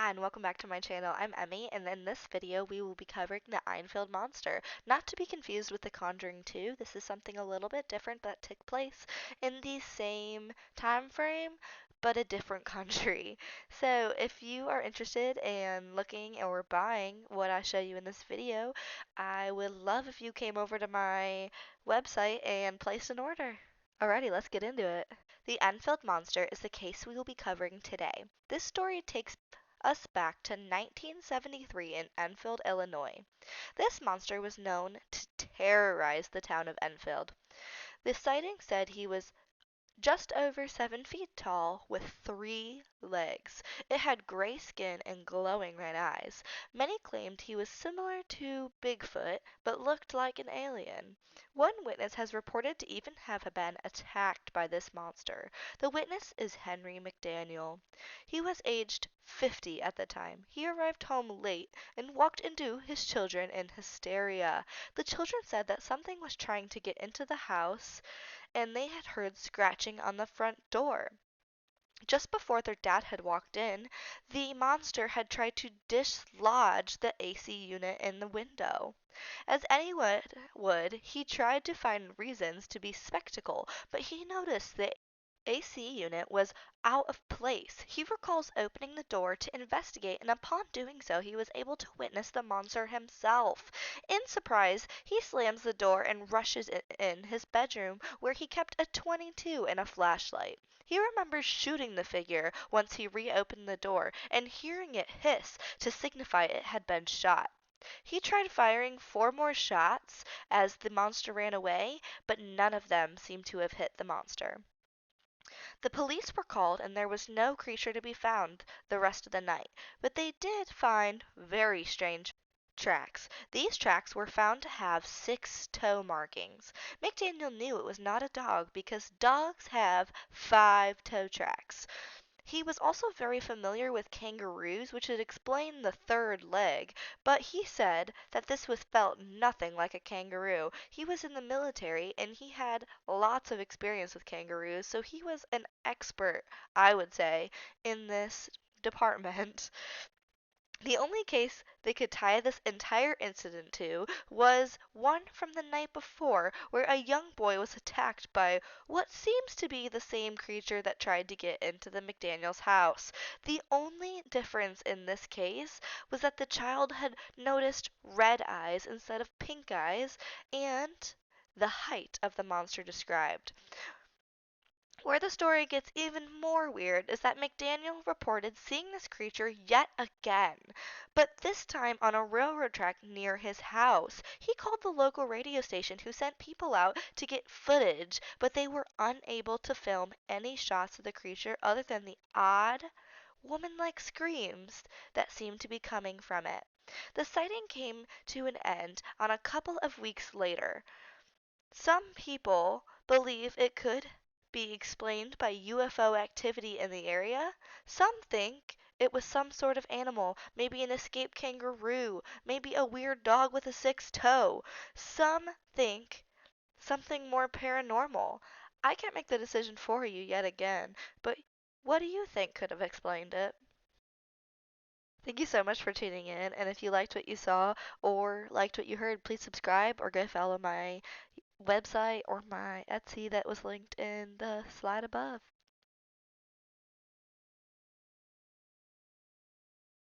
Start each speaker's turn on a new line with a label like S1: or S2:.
S1: Hi, and welcome back to my channel. I'm Emmy, and in this video we will be covering the Enfield Monster. Not to be confused with The Conjuring 2, this is something a little bit different that took place in the same time frame, but a different country. So if you are interested in looking or buying what I show you in this video, I would love if you came over to my website and placed an order. Alrighty, let's get into it. The Enfield Monster is the case we will be covering today. This story takes us back to 1973 in Enfield, Illinois. This monster was known to terrorize the town of Enfield. The sighting said he was just over 7 feet tall with 3 legs. It had gray skin and glowing red eyes. Many claimed he was similar to Bigfoot, but looked like an alien. One witness has reported to even have been attacked by this monster. The witness is Henry McDaniel. He was aged 50 at the time. He arrived home late and walked into his children in hysteria. The children said that something was trying to get into the house and they had heard scratching on the front door. Just before their dad had walked in, the monster had tried to dislodge the AC unit in the window. As anyone would, he tried to find reasons to be skeptical, but he noticed the AC unit was out of place. He recalls opening the door to investigate, and upon doing so, he was able to witness the monster himself. In surprise, he slams the door and rushes in his bedroom, where he kept a .22 and a flashlight. He remembers shooting the figure once he reopened the door and hearing it hiss to signify it had been shot. He tried firing 4 more shots as the monster ran away, but none of them seemed to have hit the monster. The police were called and there was no creature to be found the rest of the night, but they did find very strange tracks. These tracks were found to have 6 toe markings. McDaniel knew it was not a dog because dogs have 5 toe tracks. He was also very familiar with kangaroos, which would explain the 3rd leg, but he said that this was felt nothing like a kangaroo. He was in the military and he had lots of experience with kangaroos, so he was an expert, I would say, in this department. The only case they could tie this entire incident to was one from the night before, where a young boy was attacked by what seems to be the same creature that tried to get into the McDaniels' house. The only difference in this case was that the child had noticed red eyes instead of pink eyes and the height of the monster described. Where the story gets even more weird is that McDaniel reported seeing this creature yet again, but this time on a railroad track near his house. He called the local radio station who sent people out to get footage, but they were unable to film any shots of the creature other than the odd, woman-like screams that seemed to be coming from it. The sighting came to an end on a couple of weeks later. Some people believe it could be explained by UFO activity in the area. Some think it was some sort of animal, maybe an escaped kangaroo, maybe a weird dog with a 6th toe. Some think something more paranormal. I can't make the decision for you yet again, but what do you think could have explained it? Thank you so much for tuning in, and if you liked what you saw or liked what you heard, please subscribe or go follow my website or my Etsy that was linked in the slide above.